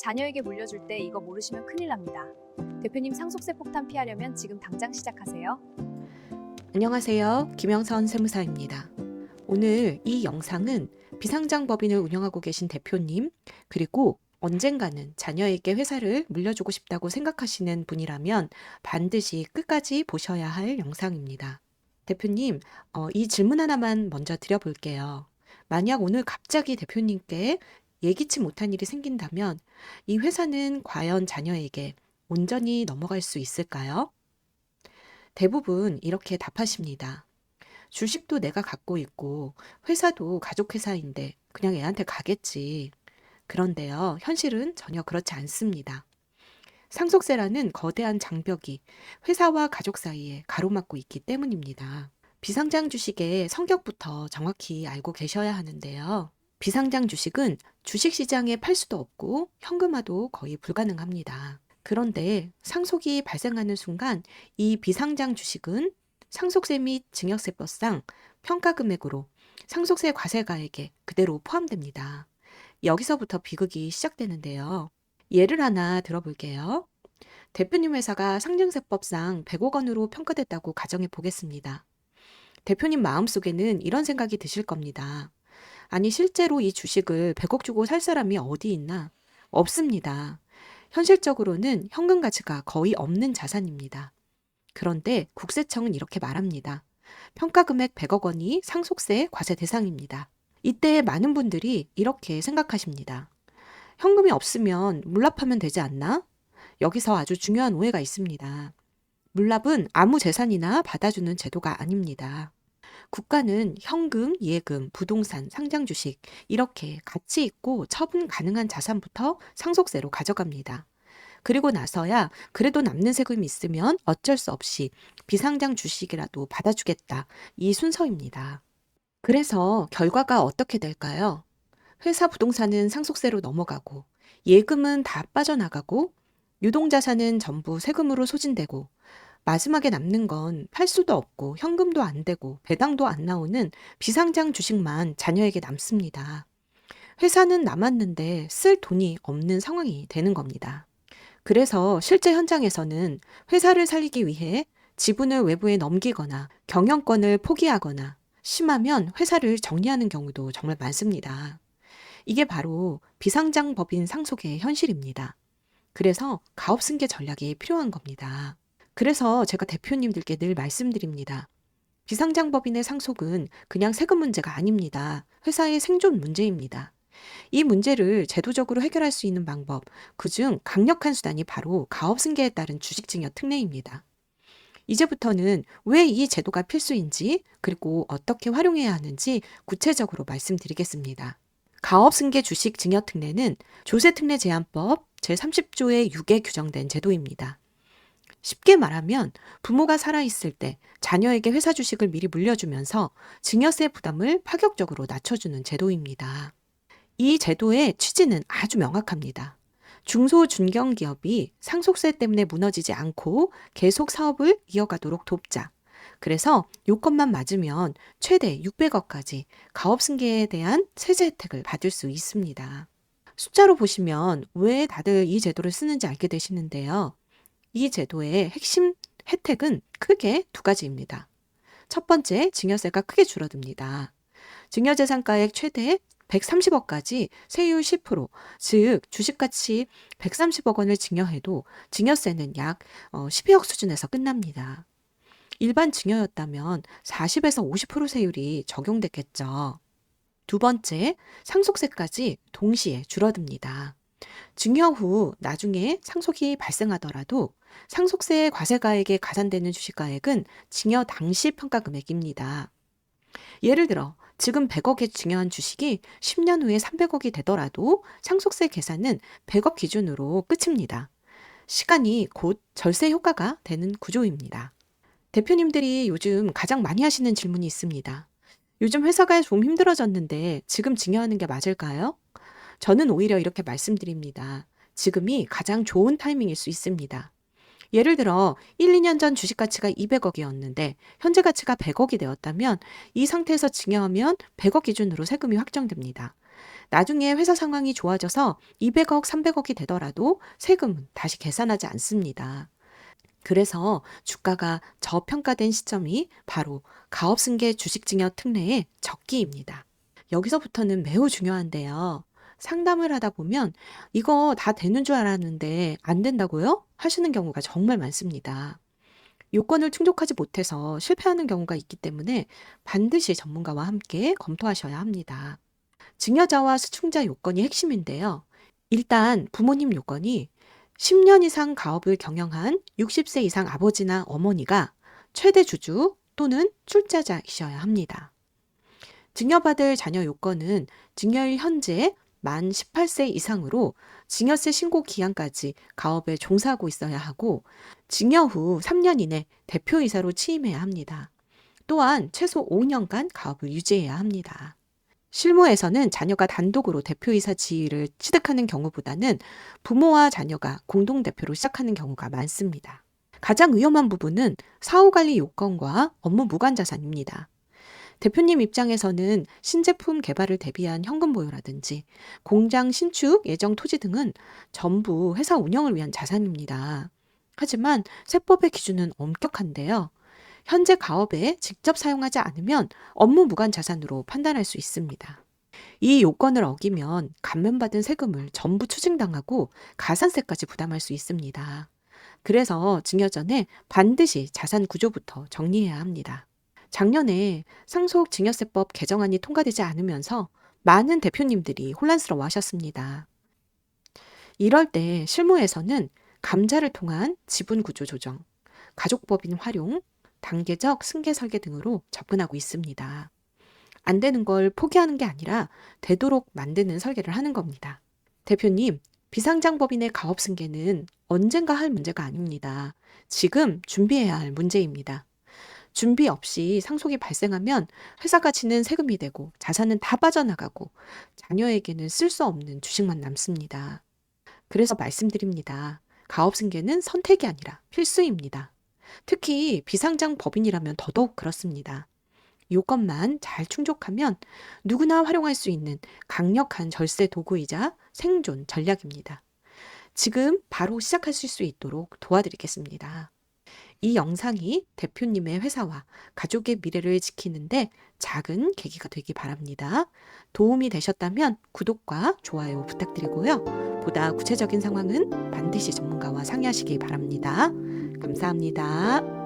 자녀에게 물려줄 때 이거 모르시면 큰일 납니다. 대표님 상속세 폭탄 피하려면 지금 당장 시작하세요. 안녕하세요. 김영선 세무사입니다. 오늘 이 영상은 비상장 법인을 운영하고 계신 대표님, 그리고 언젠가는 자녀에게 회사를 물려주고 싶다고 생각하시는 분이라면 반드시 끝까지 보셔야 할 영상입니다. 대표님, 이 질문 하나만 먼저 드려볼게요. 만약 오늘 갑자기 대표님께 예기치 못한 일이 생긴다면 이 회사는 과연 자녀에게 온전히 넘어갈 수 있을까요? 대부분 이렇게 답하십니다. 주식도 내가 갖고 있고 회사도 가족 회사인데 그냥 애한테 가겠지. 그런데요, 현실은 전혀 그렇지 않습니다. 상속세라는 거대한 장벽이 회사와 가족 사이에 가로막고 있기 때문입니다. 비상장 주식의 성격부터 정확히 알고 계셔야 하는데요. 비상장 주식은 주식시장에 팔 수도 없고 현금화도 거의 불가능합니다. 그런데 상속이 발생하는 순간 이 비상장 주식은 상속세 및 증여세법상 평가금액으로 상속세 과세가액에 그대로 포함됩니다. 여기서부터 비극이 시작되는데요. 예를 하나 들어볼게요. 대표님 회사가 상증세법상 100억 원으로 평가됐다고 가정해 보겠습니다. 대표님 마음속에는 이런 생각이 드실 겁니다. 아니, 실제로 이 주식을 100억 주고 살 사람이 어디 있나? 없습니다. 현실적으로는 현금 가치가 거의 없는 자산입니다. 그런데 국세청은 이렇게 말합니다. 평가금액 100억 원이 상속세 과세 대상입니다. 이때 많은 분들이 이렇게 생각하십니다. 현금이 없으면 물납하면 되지 않나? 여기서 아주 중요한 오해가 있습니다. 물납은 아무 재산이나 받아주는 제도가 아닙니다. 국가는 현금, 예금, 부동산, 상장 주식 이렇게 가치 있고 처분 가능한 자산부터 상속세로 가져갑니다. 그리고 나서야 그래도 남는 세금이 있으면 어쩔 수 없이 비상장 주식이라도 받아주겠다. 이 순서입니다. 그래서 결과가 어떻게 될까요? 회사 부동산은 상속세로 넘어가고 예금은 다 빠져나가고 유동자산은 전부 세금으로 소진되고 마지막에 남는 건 팔 수도 없고 현금도 안 되고 배당도 안 나오는 비상장 주식만 자녀에게 남습니다. 회사는 남았는데 쓸 돈이 없는 상황이 되는 겁니다. 그래서 실제 현장에서는 회사를 살리기 위해 지분을 외부에 넘기거나 경영권을 포기하거나 심하면 회사를 정리하는 경우도 정말 많습니다. 이게 바로 비상장 법인 상속의 현실입니다. 그래서 가업승계 전략이 필요한 겁니다. 그래서 제가 대표님들께 늘 말씀드립니다. 비상장 법인의 상속은 그냥 세금 문제가 아닙니다. 회사의 생존 문제입니다. 이 문제를 제도적으로 해결할 수 있는 방법, 그중 강력한 수단이 바로 가업승계에 따른 주식증여 특례입니다. 이제부터는 왜 이 제도가 필수인지, 그리고 어떻게 활용해야 하는지 구체적으로 말씀드리겠습니다. 가업승계 주식증여 특례는 조세특례제한법 제30조의 6에 규정된 제도입니다. 쉽게 말하면 부모가 살아있을 때 자녀에게 회사 주식을 미리 물려주면서 증여세 부담을 파격적으로 낮춰주는 제도입니다. 이 제도의 취지는 아주 명확합니다. 중소중견기업이 상속세 때문에 무너지지 않고 계속 사업을 이어가도록 돕자. 그래서 요건만 맞으면 최대 600억까지 가업승계에 대한 세제 혜택을 받을 수 있습니다. 숫자로 보시면 왜 다들 이 제도를 쓰는지 알게 되시는데요. 이 제도의 핵심 혜택은 크게 두 가지입니다. 첫 번째, 증여세가 크게 줄어듭니다. 증여재산가액 최대 130억까지 세율 10%, 즉 주식가치 130억 원을 증여해도 증여세는 약 12억 수준에서 끝납니다. 일반 증여였다면 40에서 50% 세율이 적용됐겠죠. 두 번째, 상속세까지 동시에 줄어듭니다. 증여 후 나중에 상속이 발생하더라도 상속세 과세가액에 가산되는 주식가액은 증여 당시 평가금액입니다. 예를 들어 지금 100억에 증여한 주식이 10년 후에 300억이 되더라도 상속세 계산은 100억 기준으로 끝입니다. 시간이 곧 절세 효과가 되는 구조입니다. 대표님들이 요즘 가장 많이 하시는 질문이 있습니다. 요즘 회사가 좀 힘들어졌는데 지금 증여하는 게 맞을까요? 저는 오히려 이렇게 말씀드립니다. 지금이 가장 좋은 타이밍일 수 있습니다. 예를 들어 1, 2년 전 주식 가치가 200억이었는데 현재 가치가 100억이 되었다면 이 상태에서 증여하면 100억 기준으로 세금이 확정됩니다. 나중에 회사 상황이 좋아져서 200억, 300억이 되더라도 세금은 다시 계산하지 않습니다. 그래서 주가가 저평가된 시점이 바로 가업승계 주식증여 특례의 적기입니다. 여기서부터는 매우 중요한데요. 상담을 하다 보면 이거 다 되는 줄 알았는데 안 된다고요? 하시는 경우가 정말 많습니다. 요건을 충족하지 못해서 실패하는 경우가 있기 때문에 반드시 전문가와 함께 검토하셔야 합니다. 증여자와 수충자 요건이 핵심인데요. 일단 부모님 요건이 10년 이상 가업을 경영한 60세 이상 아버지나 어머니가 최대 주주 또는 출자자이셔야 합니다. 증여받을 자녀 요건은 증여일 현재 만 18세 이상으로 증여세 신고 기한까지 가업에 종사하고 있어야 하고 증여 후 3년 이내 대표이사로 취임해야 합니다. 또한 최소 5년간 가업을 유지해야 합니다. 실무에서는 자녀가 단독으로 대표이사 지위를 취득하는 경우보다는 부모와 자녀가 공동대표로 시작하는 경우가 많습니다. 가장 위험한 부분은 사후관리 요건과 업무 무관자산입니다. 대표님 입장에서는 신제품 개발을 대비한 현금 보유라든지 공장 신축 예정 토지 등은 전부 회사 운영을 위한 자산입니다. 하지만 세법의 기준은 엄격한데요. 현재 가업에 직접 사용하지 않으면 업무 무관 자산으로 판단할 수 있습니다. 이 요건을 어기면 감면받은 세금을 전부 추징당하고 가산세까지 부담할 수 있습니다. 그래서 증여 전에 반드시 자산 구조부터 정리해야 합니다. 작년에 상속 증여세법 개정안이 통과되지 않으면서 많은 대표님들이 혼란스러워 하셨습니다. 이럴 때 실무에서는 감자를 통한 지분 구조 조정, 가족법인 활용, 단계적 승계 설계 등으로 접근하고 있습니다. 안 되는 걸 포기하는 게 아니라 되도록 만드는 설계를 하는 겁니다. 대표님, 비상장법인의 가업 승계는 언젠가 할 문제가 아닙니다. 지금 준비해야 할 문제입니다. 준비 없이 상속이 발생하면 회사가 지는 세금이 되고 자산은 다 빠져나가고 자녀에게는 쓸 수 없는 주식만 남습니다. 그래서 말씀드립니다. 가업 승계는 선택이 아니라 필수입니다. 특히 비상장 법인이라면 더더욱 그렇습니다. 요건만 잘 충족하면 누구나 활용할 수 있는 강력한 절세 도구이자 생존 전략입니다. 지금 바로 시작하실 수 있도록 도와드리겠습니다. 이 영상이 대표님의 회사와 가족의 미래를 지키는데 작은 계기가 되기 바랍니다. 도움이 되셨다면 구독과 좋아요 부탁드리고요. 보다 구체적인 상황은 반드시 전문가와 상의하시기 바랍니다. 감사합니다.